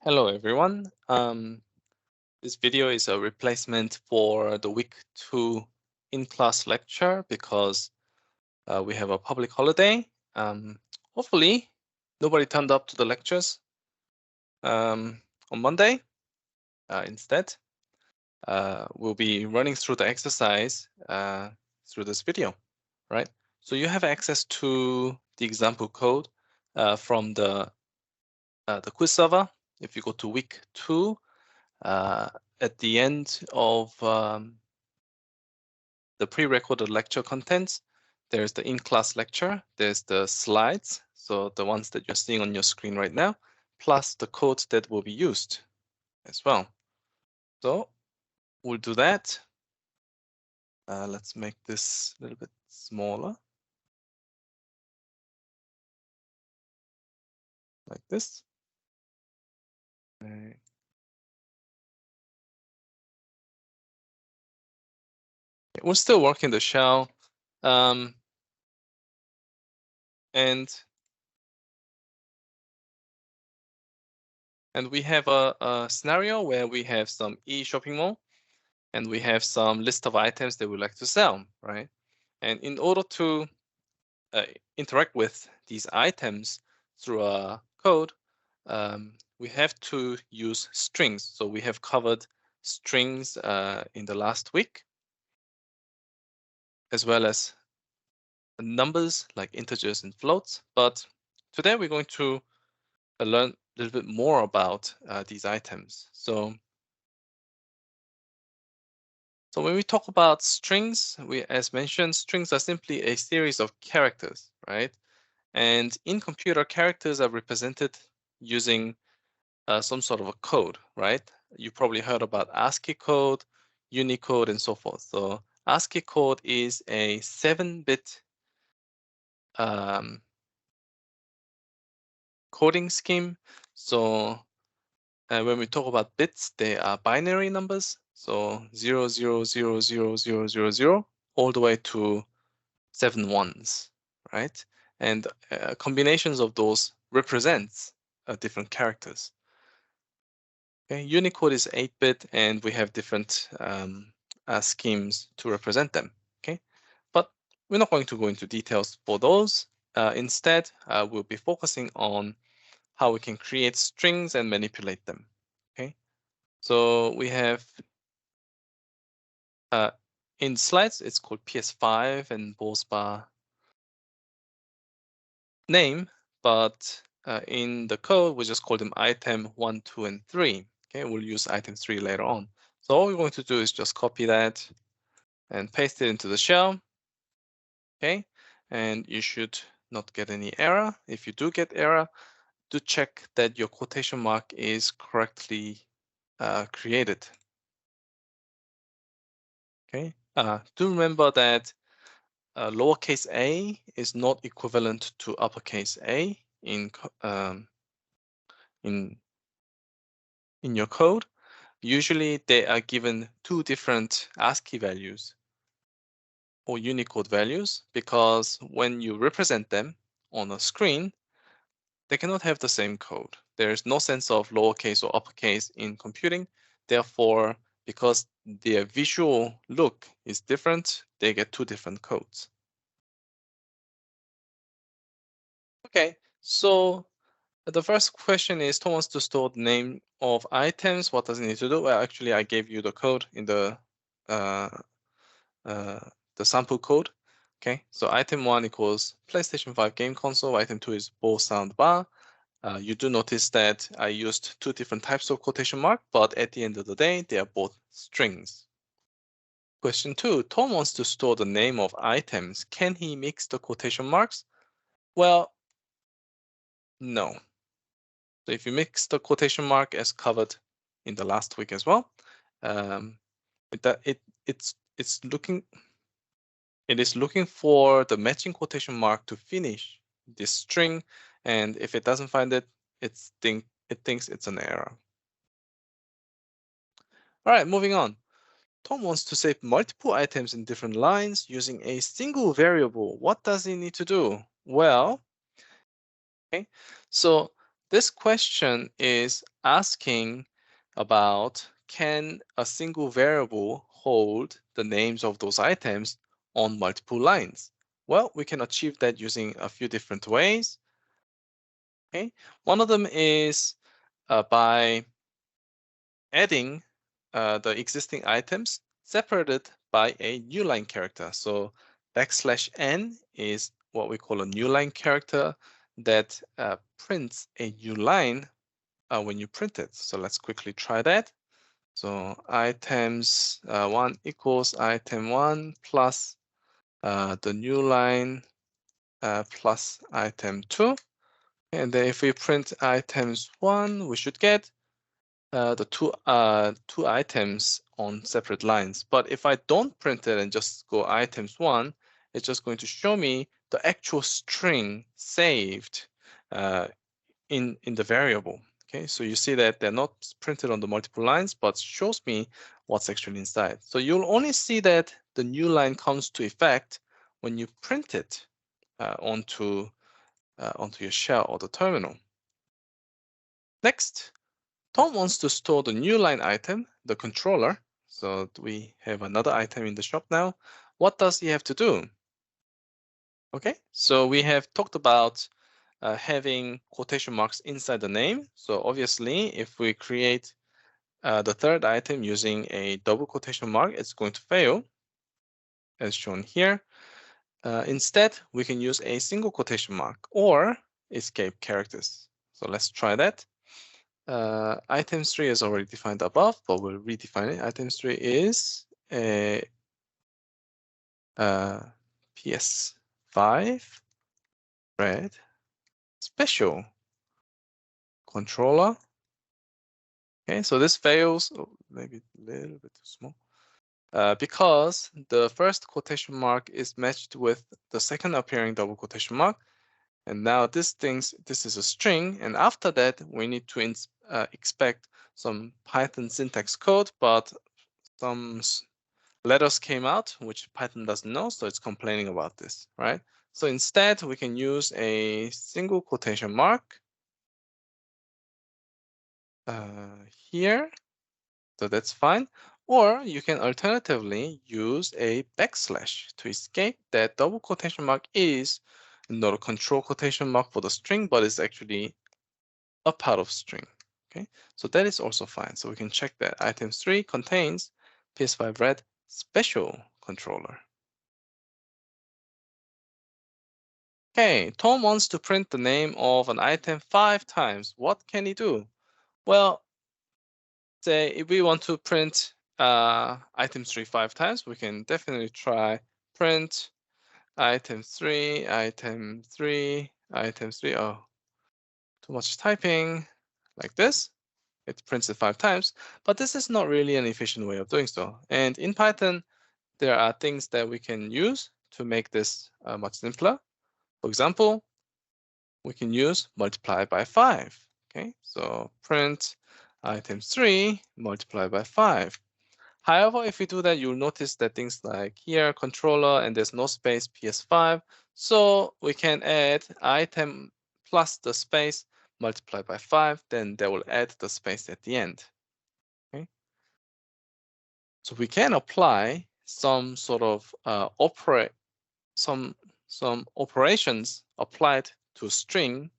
Hello, everyone. This video is a replacement for the week 2 in-class lecture because we have a public holiday. Hopefully, nobody turned up to the lectures on Monday. Instead, we'll be running through the exercise through this video, right? So you have access to the example code from the quiz server. If you go to week 2, at the end of the pre-recorded lecture contents, there's the in-class lecture, there's the slides, so the ones that you're seeing on your screen right now, plus the code that will be used as well. So we'll do that. Let's make this a little bit smaller, like this. Okay. We're still working the shell. And we have a scenario where we have some e-shopping mall and we have some list of items that we like to sell, right? And in order to interact with these items through a code, we have to use strings. So we have covered strings in the last week, as well as numbers like integers and floats. But today we're going to learn a little bit more about these items. So when we talk about strings, as mentioned, strings are simply a series of characters, right? And in computer, characters are represented using some sort of a code, right? You probably heard about ASCII code, Unicode, and so forth. So ASCII code is a 7-bit coding scheme. So when we talk about bits, they are binary numbers. So 0, 0, 0, 0, 0, 0, 0, all the way to 7 ones, right? And combinations of those represents different characters. Okay, Unicode is 8-bit, and we have different schemes to represent them. Okay, but we're not going to go into details for those. Instead, we'll be focusing on how we can create strings and manipulate them. Okay, so we have in slides, it's called PS5 and Borsbar name, but in the code, we just call them item 1, 2, and 3. Okay, we'll use item 3 later on. So all we're going to do is just copy that and paste it into the shell. Okay, and you should not get any error. If you do get error, do check that your quotation mark is correctly created. Okay, do remember that lowercase a is not equivalent to uppercase A in your code. Usually they are given 2 different ASCII values or Unicode values, because when you represent them on a screen, they cannot have the same code. There is no sense of lowercase or uppercase in computing. Therefore, because their visual look is different, they get 2 different codes. Okay, so the first question is, Tom wants to store the name of items. What does he need to do? Well, actually, I gave you the code in the sample code. Okay, so item 1 equals PlayStation 5 game console. Item 2 is Bose sound bar. You do notice that I used 2 different types of quotation mark, but at the end of the day, they are both strings. Question 2, Tom wants to store the name of items. Can he mix the quotation marks? Well, no. So if you mix the quotation mark as covered in the last week as well, it is looking for the matching quotation mark to finish this string, and if it doesn't find it, it thinks it's an error. All right, moving on. Tom wants to save multiple items in different lines using a single variable. What does he need to do? Well, okay, so this question is asking about, can a single variable hold the names of those items on multiple lines? Well, we can achieve that using a few different ways. Okay, one of them is by adding the existing items separated by a new line character. So \n is what we call a new line character that prints a new line when you print it. So let's quickly try that. So items 1 equals item 1 plus the new line plus item 2. And then if we print items 1, we should get the two items on separate lines. But if I don't print it and just go items 1, it's just going to show me the actual string saved in the variable. Okay, so you see that they're not printed on the multiple lines, but shows me what's actually inside. So you'll only see that the new line comes to effect when you print it onto your shell or the terminal. Next, Tom wants to store the new line item, the controller. So we have another item in the shop now. What does he have to do? Okay, so we have talked about having quotation marks inside the name. So obviously, if we create the third item using a double quotation mark, it's going to fail, as shown here. Instead, we can use a single quotation mark or escape characters. So let's try that. Item 3 is already defined above, but we'll redefine it. Item 3 is a PS5 red special controller. Okay, so this fails, maybe a little bit too small, because the first quotation mark is matched with the second appearing double quotation mark. And now this is a string, and after that we need to expect some Python syntax code, but some letters came out which Python doesn't know, so it's complaining about this, right? So instead we can use a single quotation mark here, so that's fine. Or you can alternatively use a backslash to escape that double quotation mark is not a control quotation mark for the string, but it's actually a part of string. Okay, so that is also fine. So we can check that item 3 contains PS5 red special controller. Okay, Tom wants to print the name of an item 5 times. What can he do? Well, say if we want to print item 3 5 times, we can definitely try print item 3, item 3, item 3. Oh, too much typing, like this. It prints it 5 times, but this is not really an efficient way of doing so. And in Python, there are things that we can use to make this much simpler. For example, we can use multiply by 5. Okay, so print item 3 multiply by 5. However, if we do that, you'll notice that things like here, controller, and there's no space, PS5. So we can add item plus the space multiply by 5, then that will add the space at the end. Okay. So we can apply some sort of some operations applied to string.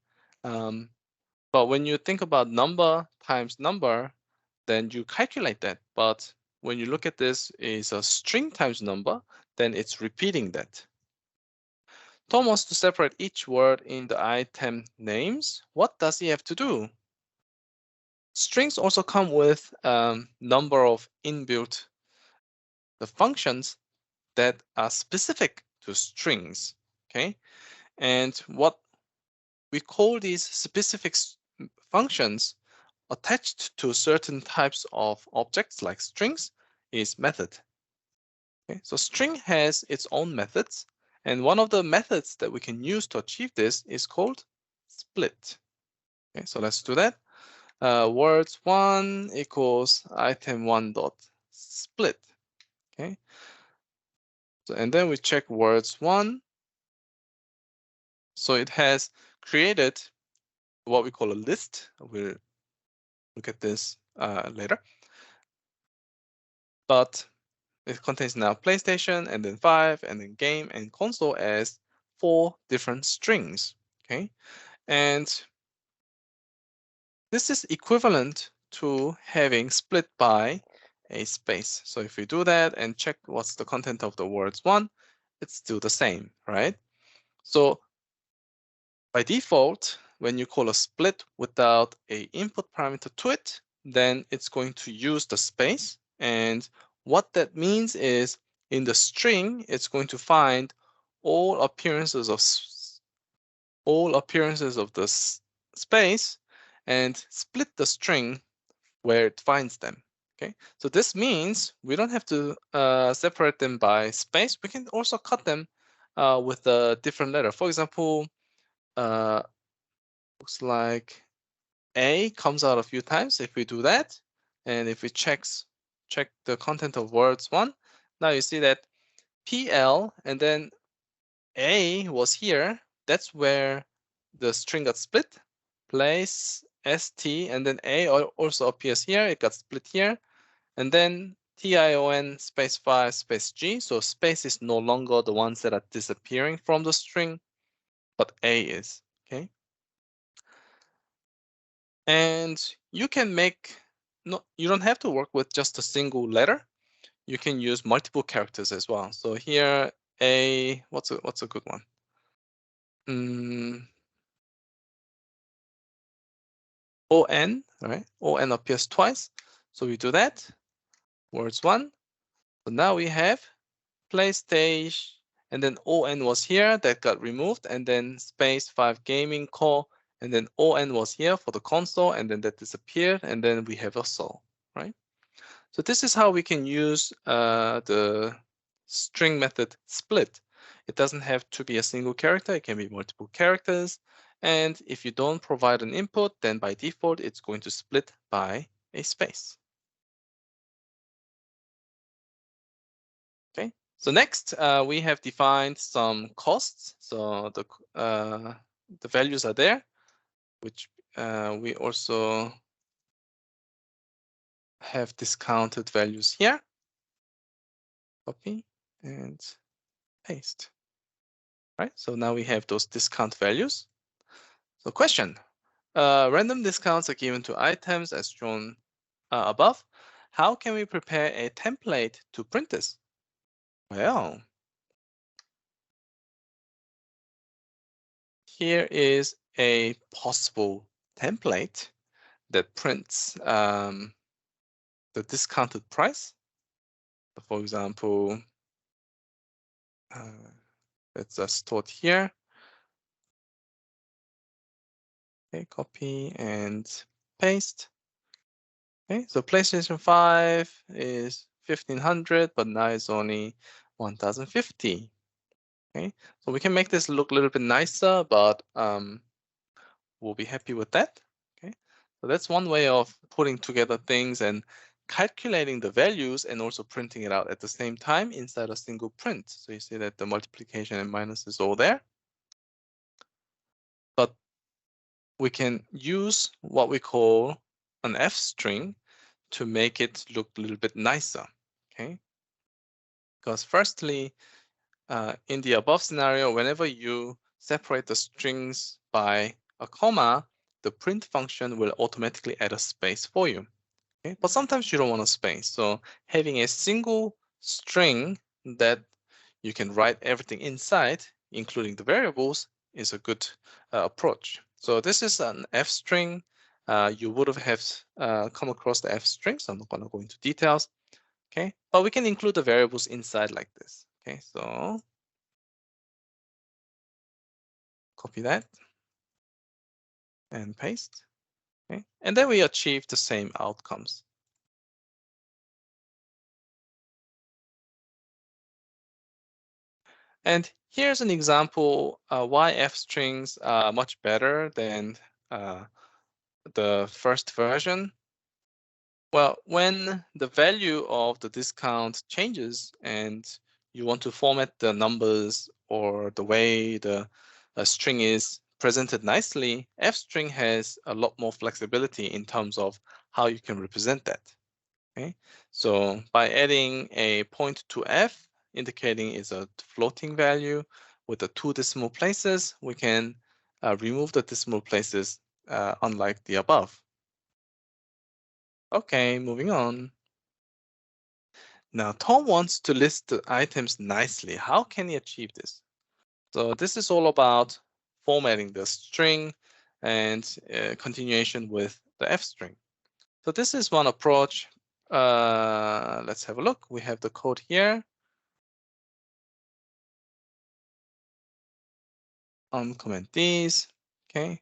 But when you think about number times number, then you calculate that. But when you look at this is a string times number, then it's repeating that. Tom wants to separate each word in the item names. What does he have to do? Strings also come with number of inbuilt the functions that are specific to strings. Okay, and what we call these specific functions attached to certain types of objects like strings is method. Okay, so string has its own methods, and one of the methods that we can use to achieve this is called split. Okay, so let's do that. Words 1 equals item 1 dot split. Okay, so and then we check words 1. So it has created what we call a list. We'll look at this later. But it contains now PlayStation, and then 5, and then game and console as 4 different strings. Okay, and this is equivalent to having split by a space. So if we do that and check what's the content of the words 1, it's still the same, right? So by default, when you call a split without a input parameter to it, then it's going to use the space. And what that means is in the string, it's going to find all appearances of the space and split the string where it finds them. Okay, so this means we don't have to separate them by space. We can also cut them with a different letter. For example, looks like A comes out a few times if we do that. And if we check the content of words 1, now you see that PL and then A was here. That's where the string got split. Place ST and then A also appears here. It got split here. And then TION space 5 space G. So space is no longer the ones that are disappearing from the string, but A is. Okay. And you can make, you don't have to work with just a single letter. You can use multiple characters as well. So here, what's a good one? ON, right? ON appears twice. So we do that. Words 1. So now we have PlayStation, and then ON was here, that got removed, and then space 5 gaming core, and then ON was here for the console, and then that disappeared, and then we have a soul, right? So this is how we can use the string method split. It doesn't have to be a single character, it can be multiple characters. And if you don't provide an input, then by default, it's going to split by a space. Okay, so next we have defined some costs. So the values are there, which we also have discounted values here. Copy and paste. Right, so now we have those discount values. So question, random discounts are given to items as shown above. How can we prepare a template to print this? Well, here is a possible template that prints the discounted price. For example, let's just store it here. Okay, copy and paste. Okay, so PlayStation 5 is 1500, but now it's only 1050. Okay, so we can make this look a little bit nicer, but we'll be happy with that. Okay, so that's one way of putting together things and calculating the values and also printing it out at the same time inside a single print. So you see that the multiplication and minus is all there. But we can use what we call an F string to make it look a little bit nicer. Okay, because firstly, in the above scenario, whenever you separate the strings by a comma, the print function will automatically add a space for you. Okay? But sometimes you don't want a space. So having a single string that you can write everything inside, including the variables, is a good approach. So this is an F string. You would have come across the F string, so I'm not going to go into details. Okay, but we can include the variables inside like this. Okay, so copy that and paste. Okay, and then we achieve the same outcomes. And here's an example why F strings are much better than the first version. Well, when the value of the discount changes and you want to format the numbers or the way the string is presented nicely, f-string has a lot more flexibility in terms of how you can represent that. Okay, so by adding a point to f, indicating it's a floating value with the 2 decimal places, we can remove the decimal places unlike the above. Okay, moving on. Now, Tom wants to list the items nicely. How can he achieve this? So this is all about formatting the string and continuation with the f string. So this is one approach. Let's have a look. We have the code here. Uncomment these. Okay.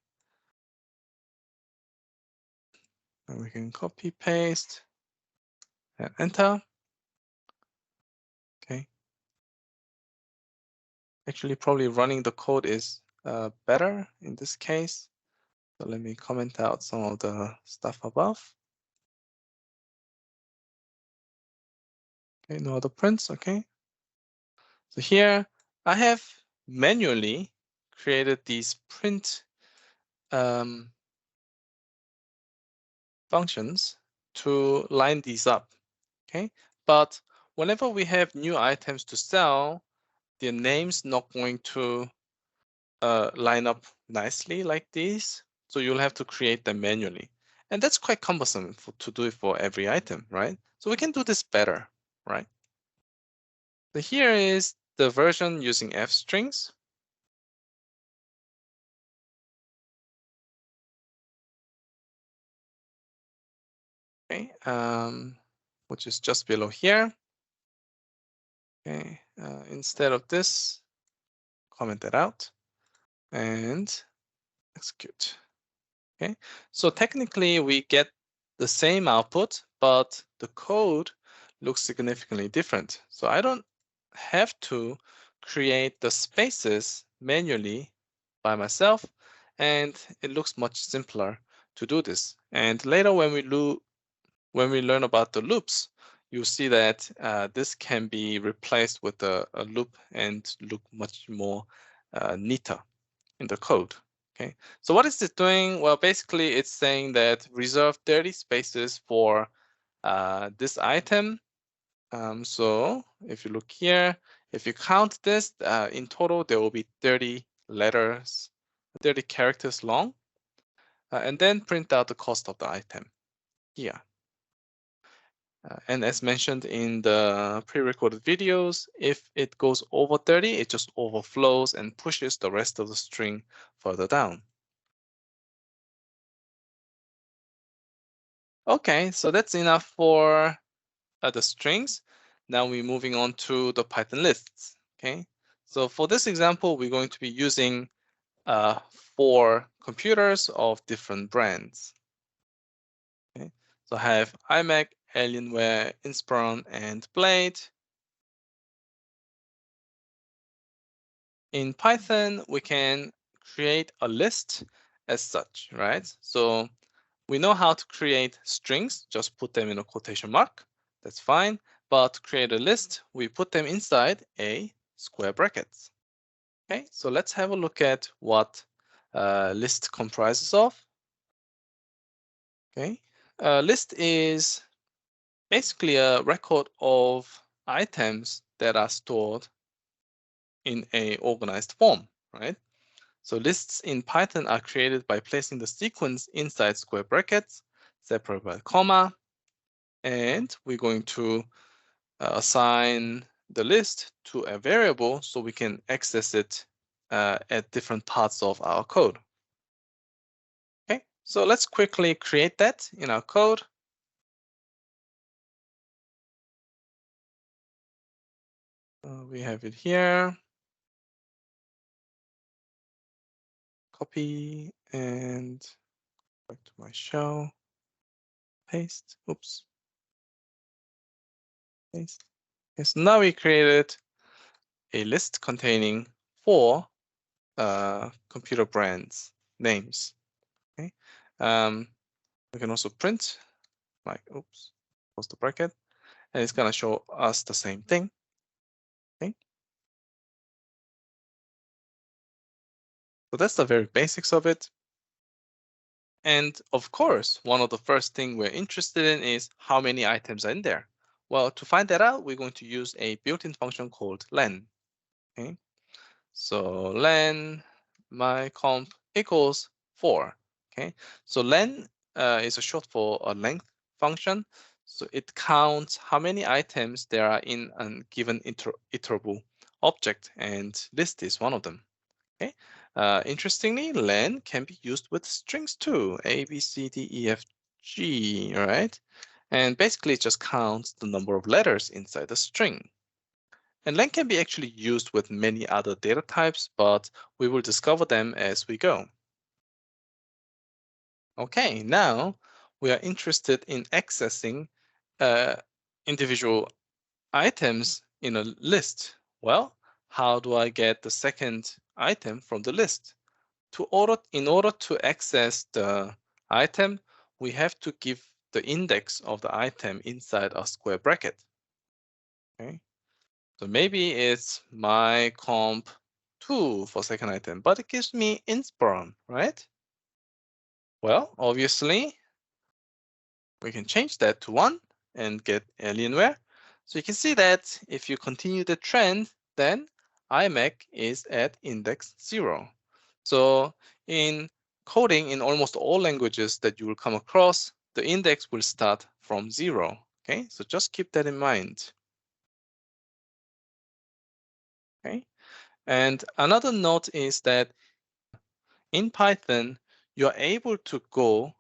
And we can copy, paste, and enter. Okay. Actually, probably running the code is better in this case. So let me comment out some of the stuff above. Okay, no other prints. Okay. So here I have manually created these print functions to line these up. Okay, but whenever we have new items to sell, the name's not going to line up nicely like this. So you'll have to create them manually. And that's quite cumbersome to do it for every item, right? So we can do this better, right? So here is the version using f strings. Okay, which is just below here. Okay, instead of this, comment that out and execute. Okay, so technically we get the same output, but the code looks significantly different. So I don't have to create the spaces manually by myself, and it looks much simpler to do this. And later when we learn about the loops, you see that this can be replaced with a loop and look much more neater in the code. Okay, so what is it doing? Well, basically it's saying that reserve 30 spaces for this item. So if you look here, if you count this, in total, there will be 30 letters, 30 characters long, and then print out the cost of the item here. And as mentioned in the pre-recorded videos, if it goes over 30, it just overflows and pushes the rest of the string further down. Okay, so that's enough for the strings. Now we're moving on to the Python lists. Okay, so for this example, we're going to be using 4 computers of different brands. Okay, so I have iMac, Alienware, Inspiron, and Blade. In Python, we can create a list as such, right? So we know how to create strings, just put them in a quotation mark. That's fine. But to create a list, we put them inside a square brackets. Okay, so let's have a look at what list comprises of. Okay, list is basically a record of items that are stored in a organized form, right? So lists in Python are created by placing the sequence inside square brackets, separated by a comma, and we're going to assign the list to a variable so we can access it at different parts of our code. Okay, so let's quickly create that in our code. We have it here. Copy and back to my shell. Paste. Oops. Paste. Yes, now we created a list containing 4 computer brands names. Okay. We can also print like, oops, close the bracket, and it's gonna show us the same thing. Okay. So that's the very basics of it. And of course, one of the first thing we're interested in is how many items are in there. Well, to find that out, we're going to use a built-in function called len. Okay, so len myComp equals 4. Okay, so len is a short for a length function. So it counts how many items there are in a given iterable object, and list is one of them. Okay. Interestingly, len can be used with strings too, A, B, C, D, E, F, G, all right? And basically it just counts the number of letters inside the string. And len can be actually used with many other data types, but we will discover them as we go. Okay, now we are interested in accessing individual items in a list. Well, how do I get the second item from the list? In order to access the item, we have to give the index of the item inside a square bracket. Okay, so maybe it's myComp2 for second item, but it gives me inspiron, right? Well, obviously, we can change that to 1 and get Alienware. So you can see that if you continue the trend, then IMAC is at index 0. So in coding, in almost all languages that you will come across, the index will start from 0. Okay, so just keep that in mind. Okay, and another note is that in Python, you're able to go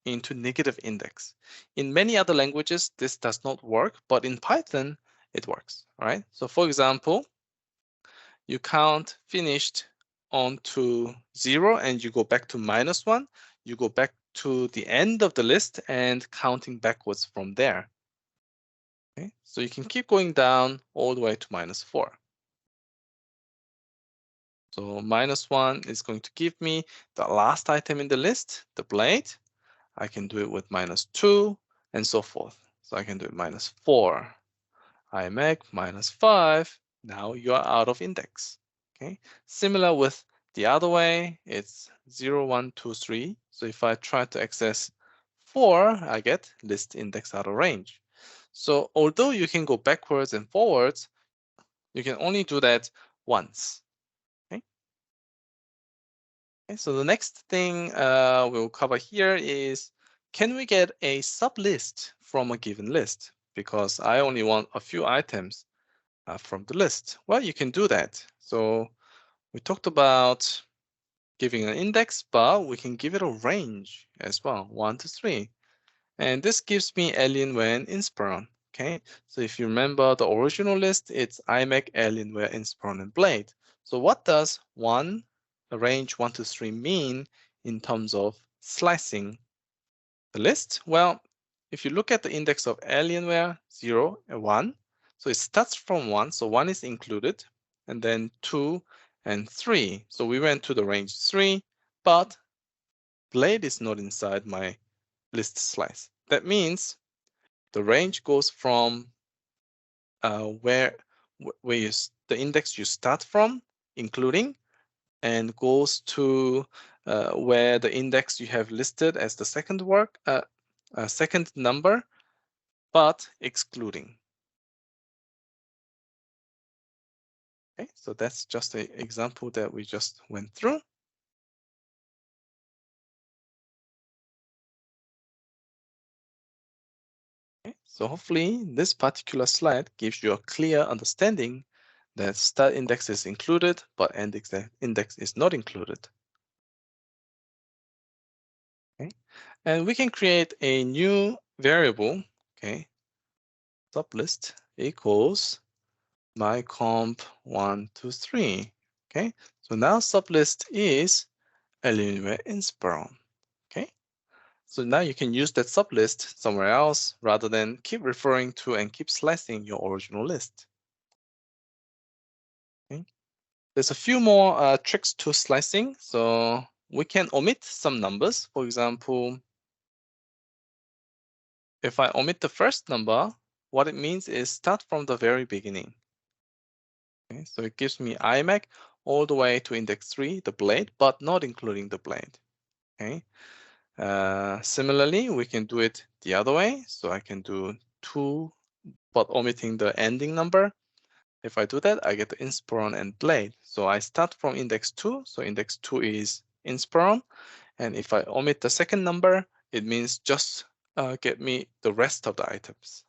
into negative index. In many other languages, this does not work, but in Python, it works, right? So for example, you count finished onto 0 and you go back to -1, you go back to the end of the list and counting backwards from there. Okay, so you can keep going down all the way to -4. So -1 is going to give me the last item in the list, the blade. I can do it with -2 and so forth. So I can do it -4. IMAC -5. Now you are out of index. Okay. Similar with the other way, it's 0, 1, 2, 3. So if I try to access 4, I get list index out of range. So although you can go backwards and forwards, you can only do that once. Okay. Okay, so the next thing we'll cover here is, can we get a sublist from a given list? Because I only want a few items from the list. Well, you can do that. So we talked about giving an index, but we can give it a range as well, 1 to 3. And this gives me Alienware and Inspiron. Okay, so if you remember the original list, it's IMAC, Alienware, Inspiron, and Blade. So what does range 1 to 3 mean in terms of slicing the list? Well, if you look at the index of Alienware, 0 and 1, so it starts from 1, so 1 is included, and then 2 and 3. So we went to the range 3, but Blade is not inside my list slice. That means the range goes from where the index you start from, including, and goes to where the index you have listed as the second number, but excluding. Okay, so that's just an example that we just went through. Okay, so hopefully this particular slide gives you a clear understanding that start index is included, but end index is not included. Okay, and we can create a new variable. Okay, sublist equals myComp123. Okay, so now sublist is Alienware Inspiron. Okay, so now you can use that sublist somewhere else rather than keep referring to and keep slicing your original list. Okay, there's a few more tricks to slicing. So we can omit some numbers. For example, if I omit the first number, what it means is start from the very beginning. Okay, so it gives me IMAC all the way to index 3, the blade, but not including the blade. Okay. Similarly, we can do it the other way. So I can do 2, but omitting the ending number. If I do that, I get the inspiron and blade. So I start from index 2. So index 2 is inspiron. And if I omit the second number, it means just get me the rest of the items.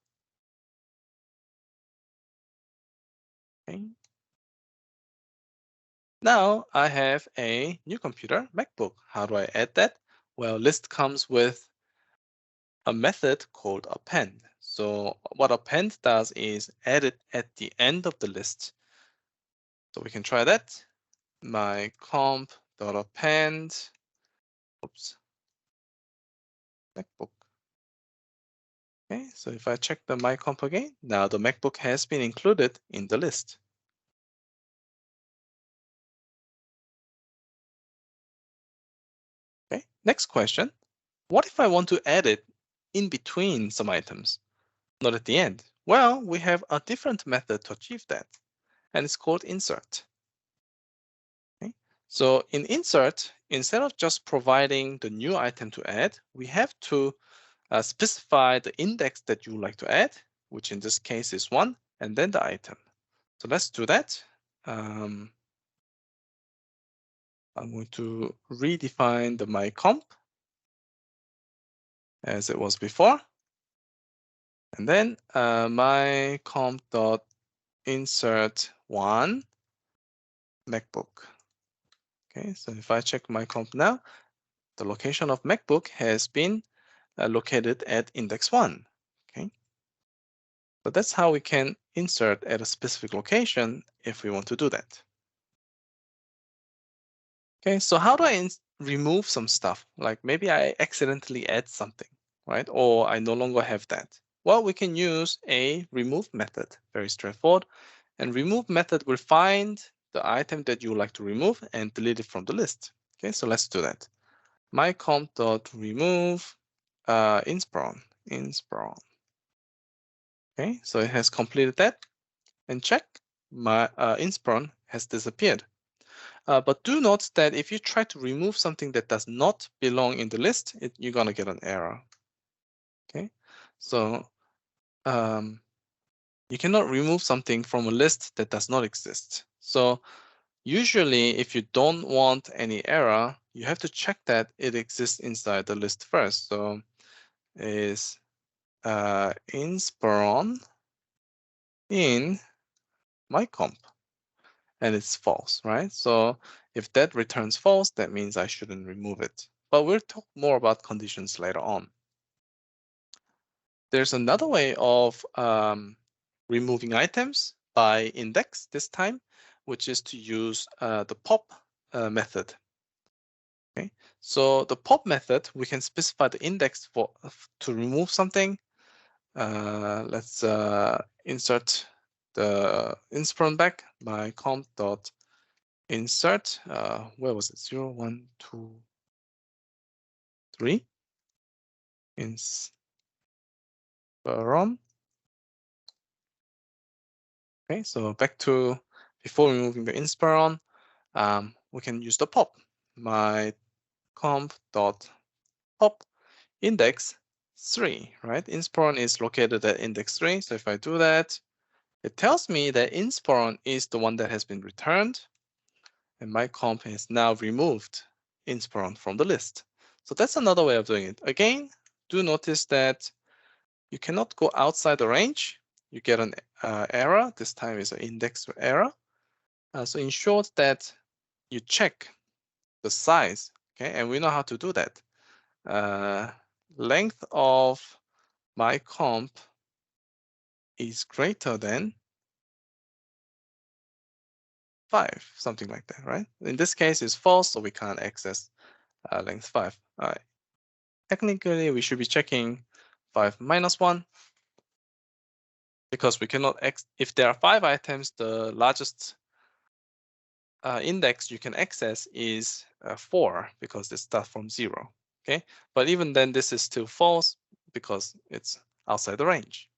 Okay. Now I have a new computer, MacBook. How do I add that? Well, list comes with a method called append. So what append does is add it at the end of the list. So we can try that. My comp.append, oops, MacBook. Okay, so if I check the my comp again, now the MacBook has been included in the list. Okay, next question. What if I want to add it in between some items, not at the end? Well, we have a different method to achieve that, and it's called insert. Okay? So in insert, instead of just providing the new item to add, we have to specify the index that you would like to add, which in this case is 1, and then the item. So let's do that. I'm going to redefine the my comp as it was before. And then my comp dot insert 1 MacBook. Okay, so if I check my comp now, the location of MacBook has been located at index 1. Okay, so that's how we can insert at a specific location if we want to do that. Okay, so how do I remove some stuff? Like maybe I accidentally add something, right? Or I no longer have that. Well, we can use a remove method, very straightforward. And remove method will find the item that you would like to remove and delete it from the list. Okay, so let's do that. My comp.remove inspiron. Okay, so it has completed that. And check, my inspiron has disappeared. But do note that if you try to remove something that does not belong in the list, you're going to get an error. Okay, so you cannot remove something from a list that does not exist. So usually, if you don't want any error, you have to check that it exists inside the list first. So is inspiron in my comp, and it's false, right? So if that returns false, that means I shouldn't remove it. But we'll talk more about conditions later on. There's another way of removing items by index this time, which is to use the pop method. Okay, so the pop method, we can specify the index for to remove something. Let's insert the inspiron back by comp dot insert. Where was it? 0, 1, 2, 3. Inspiron. Okay, so back to before removing the inspiron, we can use the pop. My comp dot pop index 3, right? Inspiron is located at index 3. So if I do that, it tells me that inspiron is the one that has been returned, and my comp has now removed inspiron from the list. So that's another way of doing it. Again, do notice that you cannot go outside the range. You get an error. This time is an index error. So ensure that you check the size, okay? And we know how to do that. Length of my comp is greater than 5, something like that, right? In this case, it's false, so we can't access length 5. All right. Technically, we should be checking 5 minus 1 because we cannot, if there are 5 items, the largest index you can access is 4 because they start from 0. Okay, but even then, this is still false because it's outside the range.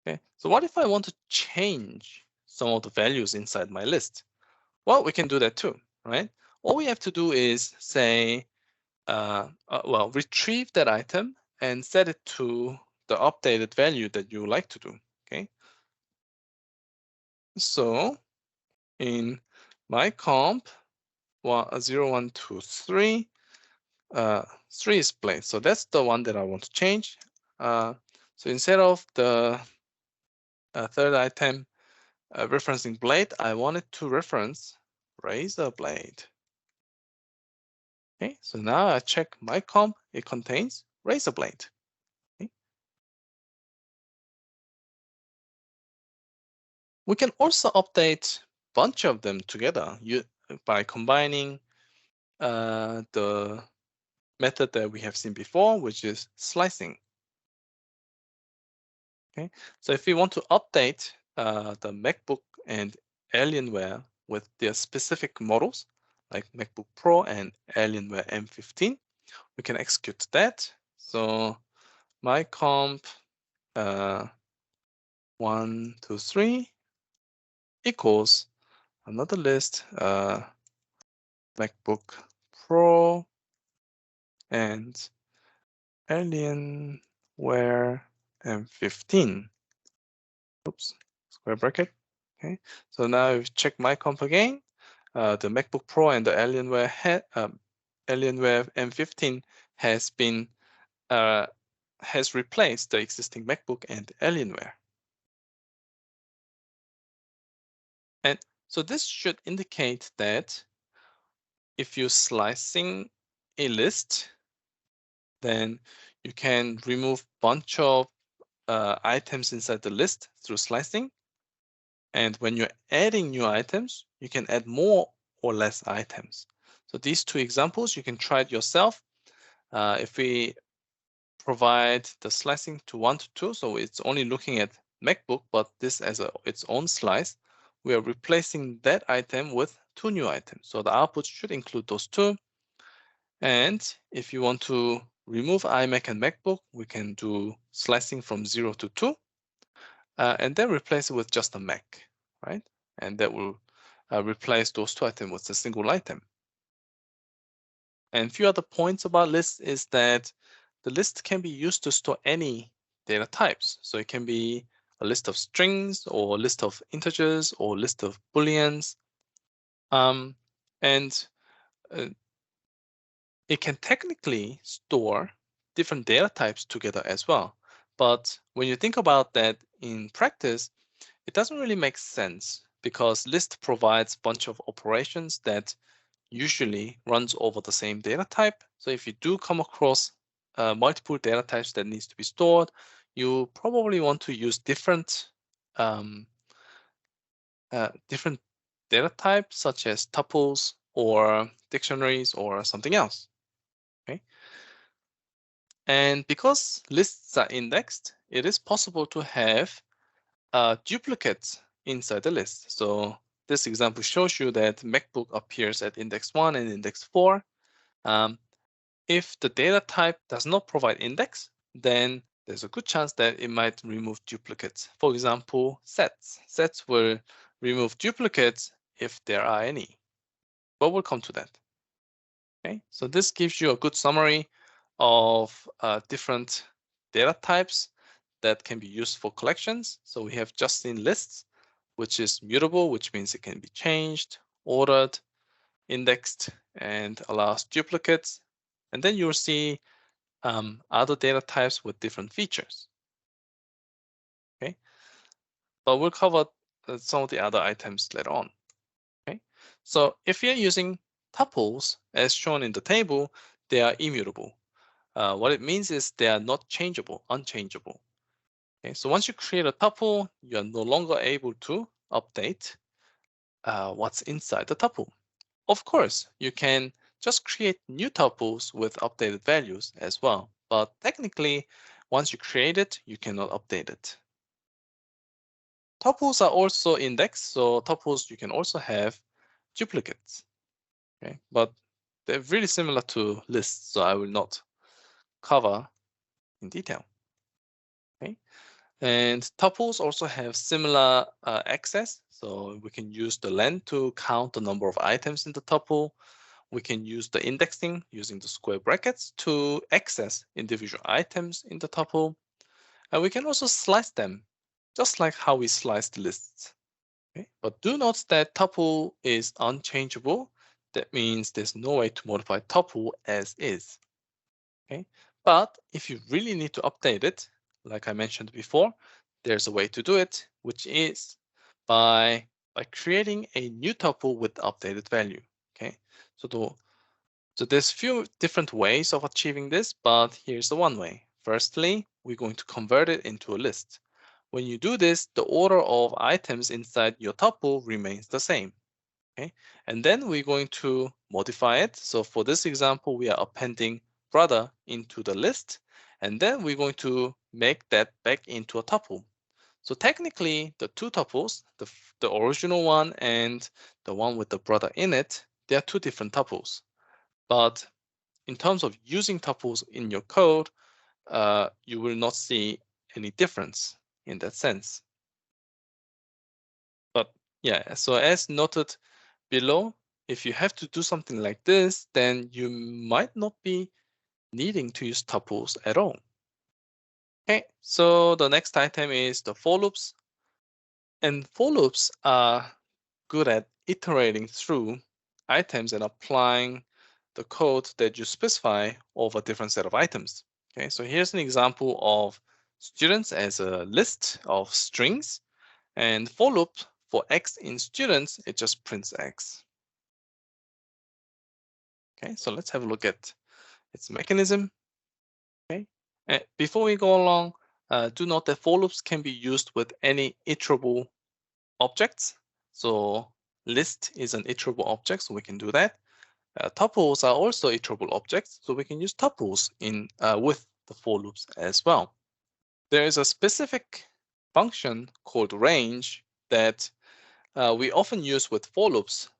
Okay, so what if I want to change some of the values inside my list? Well, we can do that too, right? All we have to do is say, well, retrieve that item and set it to the updated value that you like to do, okay? So in my comp, 0, 1, 2, 3, 3 is blade. So that's the one that I want to change. So instead of the third item referencing blade, I wanted to reference razor blade. Okay, so now I check my comp, it contains razor blade. Okay. We can also update a bunch of them together by combining the method that we have seen before, which is slicing. Okay, so if we want to update the MacBook and Alienware with their specific models, like MacBook Pro and Alienware M15, we can execute that. So my comp 1, 2, 3 equals another list, MacBook Pro and Alienware M15. Oops, square bracket. Okay, so now if check my comp again, the MacBook Pro and the Alienware Alienware M15 has been has replaced the existing MacBook and Alienware. And so this should indicate that if you're slicing a list, then you can remove bunch of items inside the list through slicing. And when you're adding new items, you can add more or less items. So these two examples, you can try it yourself. If we provide the slicing to 1 to 2, so it's only looking at MacBook, but this as its own slice, we are replacing that item with 2 new items. So the output should include those 2. And if you want to remove iMac and MacBook, we can do slicing from 0 to 2, and then replace it with just a Mac, right? And that will replace those 2 items with a single item. And a few other points about lists is that the list can be used to store any data types. So it can be a list of strings or a list of integers or a list of booleans. And it can technically store different data types together as well. But when you think about that in practice, it doesn't really make sense because list provides a bunch of operations that usually runs over the same data type. So if you do come across multiple data types that needs to be stored, you probably want to use different different data types such as tuples or dictionaries or something else. Okay. And because lists are indexed, it is possible to have duplicates inside the list. So this example shows you that MacBook appears at index 1 and index 4. If the data type does not provide index, then there's a good chance that it might remove duplicates. For example, sets. Sets will remove duplicates if there are any. But we'll come to that. Okay, so this gives you a good summary of different data types that can be used for collections. So we have just seen lists, which is mutable, which means it can be changed, ordered, indexed, and allows duplicates. And then you'll see other data types with different features. Okay, but we'll cover some of the other items later on. Okay, so if you're using tuples as shown in the table, they are immutable. What it means is they are not changeable, unchangeable. Okay, so once you create a tuple, you are no longer able to update what's inside the tuple. Of course, you can just create new tuples with updated values as well. But technically, once you create it, you cannot update it. Tuples are also indexed, so tuples you can also have duplicates. Okay, but they're really similar to lists, so I will not cover in detail. Okay, And tuples also have similar access. So we can use the len to count the number of items in the tuple. We can use the indexing using the square brackets to access individual items in the tuple. And we can also slice them, just like how we slice the lists. Okay? But do note that tuple is unchangeable. That means there's no way to modify tuple as is. Okay? But if you really need to update it, like I mentioned before, there's a way to do it, which is by creating a new tuple with the updated value. Okay, so there's few different ways of achieving this, but here's the one way. Firstly, we're going to convert it into a list. When you do this, the order of items inside your tuple remains the same. Okay, and then we're going to modify it. So for this example, we are appending brother into the list, and then we're going to make that back into a tuple. So technically, the two tuples, the original one and the one with the brother in it, they are two different tuples. But in terms of using tuples in your code, you will not see any difference in that sense. But yeah, so as noted below, if you have to do something like this, then you might not be needing to use tuples at all. Okay, so the next item is the for loops. And for loops are good at iterating through items and applying the code that you specify over a different set of items. Okay, so here's an example of students as a list of strings, and for loop for x in students, it just prints x. Okay, so let's have a look at its mechanism. Okay, before we go along, do note that for loops can be used with any iterable objects. So list is an iterable object, so we can do that. Tuples are also iterable objects, so we can use tuples in with the for loops as well. There is a specific function called range that we often use with for loops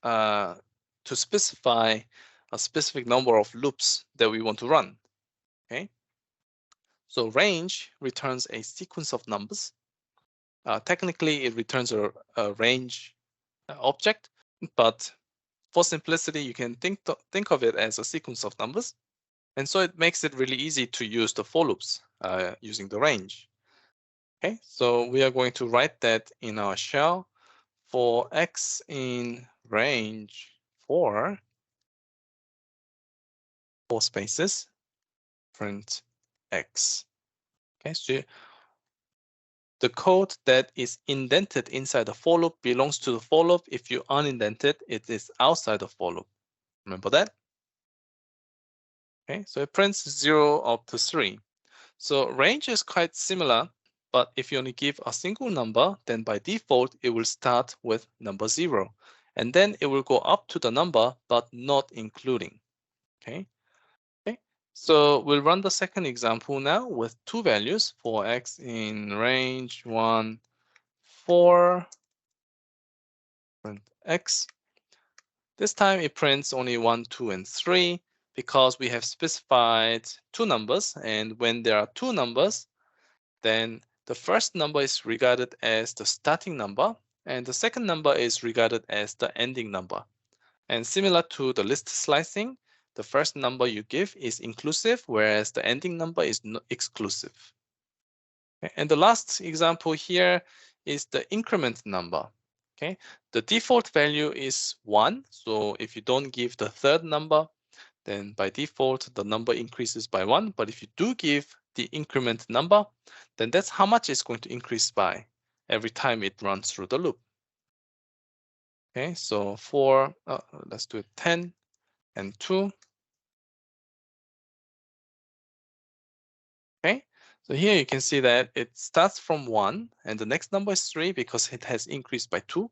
to specify a specific number of loops that we want to run. Okay, so range returns a sequence of numbers. Technically, it returns a range object, but for simplicity, you can think of it as a sequence of numbers. And so it makes it really easy to use the for loops using the range. Okay, so we are going to write that in our shell for x in range 4 spaces, print x. Okay, so the code that is indented inside the for loop belongs to the for loop. If you unindent it, it is outside the for loop. Remember that? Okay, so it prints 0 up to 3. So range is quite similar, but if you only give a single number, then by default, it will start with number 0. And then it will go up to the number, but not including. Okay. Okay. So we'll run the second example now with two values for x in range 1, 4, print x. This time it prints only 1, 2, and 3 because we have specified two numbers. And when there are two numbers, then the first number is regarded as the starting number, and the second number is regarded as the ending number. And similar to the list slicing, the first number you give is inclusive, whereas the ending number is not exclusive. Okay. And the last example here is the increment number. Okay, the default value is 1. So if you don't give the third number, then by default, the number increases by 1. But if you do give the increment number, then that's how much it's going to increase by every time it runs through the loop. Okay, so for, let's do it 10 and 2. Okay, so here you can see that it starts from 1, and the next number is 3 because it has increased by 2,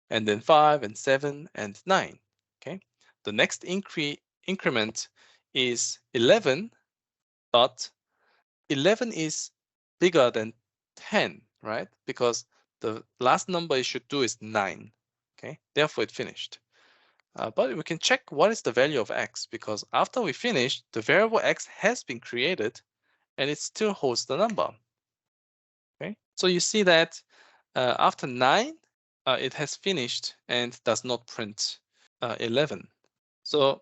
and then 5 and 7 and 9. Okay, the next increment is 11, but 11 is bigger than 10, right? Because the last number it should do is 9. Okay, therefore it finished. But we can check what is the value of x, because after we finish, the variable x has been created and it still holds the number. So you see that after 9, it has finished and does not print 11. So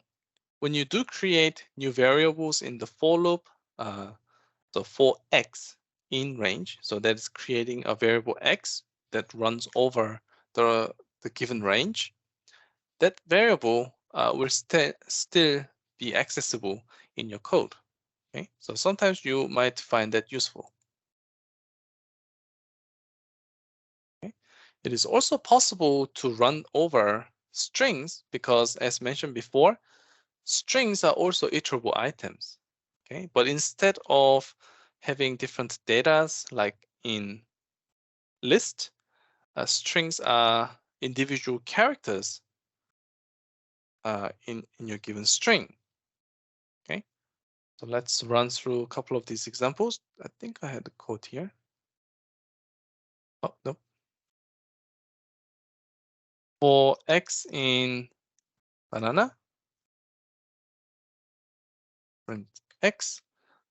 when you do create new variables in the for loop, so for x in range, so that's creating a variable x that runs over the given range, that variable will still be accessible in your code. Okay, so sometimes you might find that useful. Okay. It is also possible to run over strings because, as mentioned before, strings are also iterable items. Okay, but instead of having different datas like in list, strings are individual characters in your given string. Okay, so let's run through a couple of these examples. I think I had the code here. Oh, no. For x in banana, print x.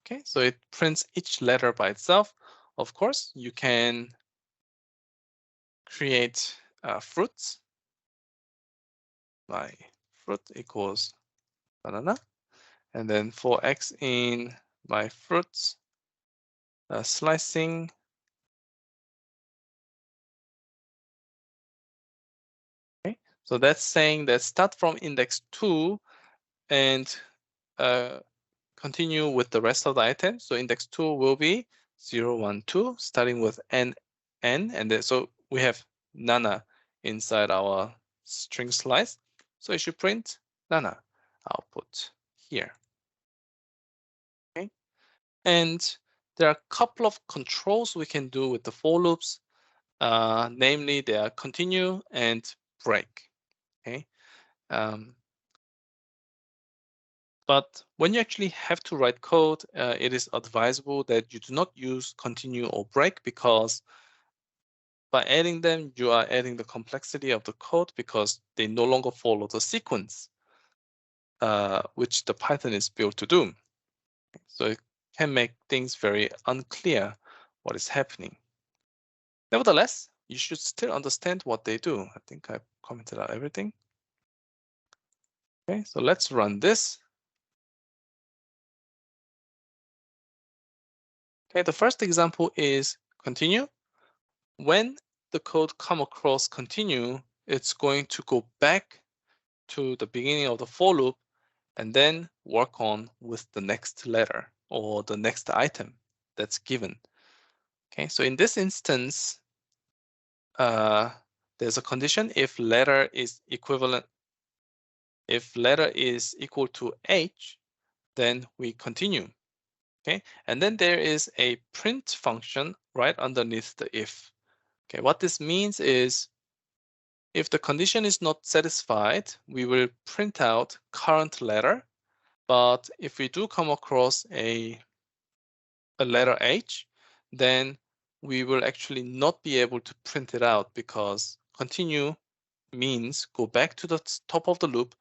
Okay, so it prints each letter by itself. Of course, you can create fruits by fruit equals banana. And then for x in my fruits, slicing. Okay, so that's saying that start from index 2 and continue with the rest of the items. So index 2 will be 0, 1, 2, starting with n, and then so we have nana inside our string slice. So it should print nana output here. Okay, and there are a couple of controls we can do with the for loops. Namely, they are continue and break. Okay. But when you actually have to write code, it is advisable that you do not use continue or break, because by adding them, you are adding the complexity of the code because they no longer follow the sequence which the Python is built to do. So it can make things very unclear what is happening. Nevertheless, you should still understand what they do. I think I commented out everything. Okay, so let's run this. Okay, the first example is continue. When the code come across continue, it's going to go back to the beginning of the for loop and then work on with the next letter or the next item that's given. Okay, so in this instance, there's a condition if letter is equivalent, if letter is equal to H, then we continue. Okay, and then there is a print function right underneath the if. Okay, what this means is if the condition is not satisfied, we will print out current letter. But if we do come across a letter H, then we will actually not be able to print it out because continue means go back to the top of the loop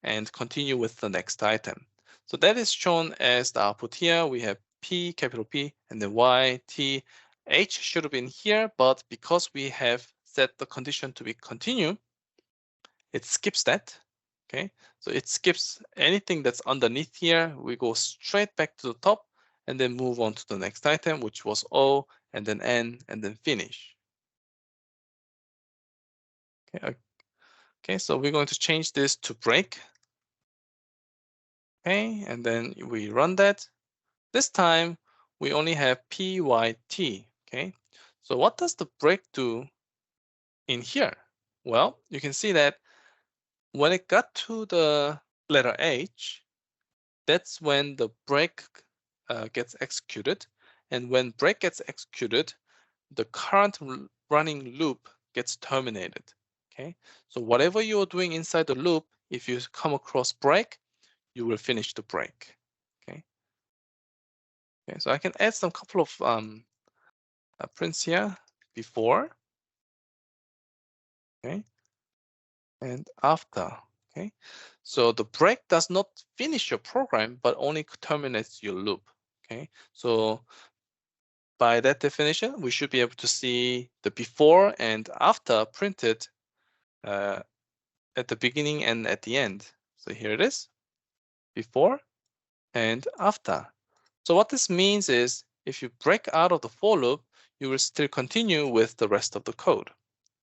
and continue with the next item. So that is shown as the output here. We have P, capital P, and then Y, T. H should have been here, but because we have set the condition to be continue, it skips that. Okay, so it skips anything that's underneath here. We go straight back to the top and then move on to the next item, which was O, and then N, and then finish. Okay, okay, so we're going to change this to break. Okay, and then we run that. This time we only have PYT. Okay, so what does the break do in here? Well, you can see that when it got to the letter H, that's when the break gets executed. And when break gets executed, the current running loop gets terminated. Okay, so whatever you're doing inside the loop, if you come across break, you will finish the break. Okay. Okay, so I can add some couple of prints here before. Okay, and after. Okay, so the break does not finish your program, but only terminates your loop. Okay, so by that definition, we should be able to see the before and after printed at the beginning and at the end. So here it is, before and after. So what this means is if you break out of the for loop, you will still continue with the rest of the code.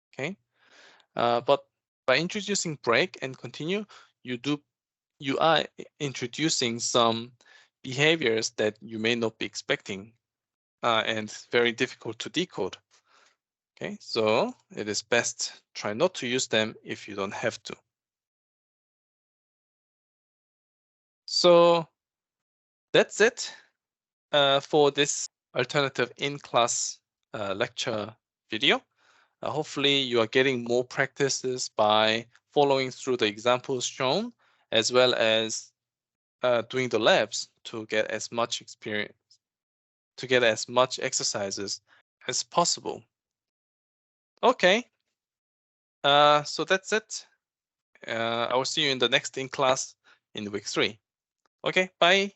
Okay, but by introducing break and continue, you are introducing some behaviors that you may not be expecting and very difficult to decode. Okay, so it is best try not to use them if you don't have to. So that's it for this alternative in-class lecture video. Hopefully you are getting more practices by following through the examples shown, as well as doing the labs to get as much experience, to get as much exercises as possible. Okay, so that's it. I will see you in the next in class in week 3. Okay, bye.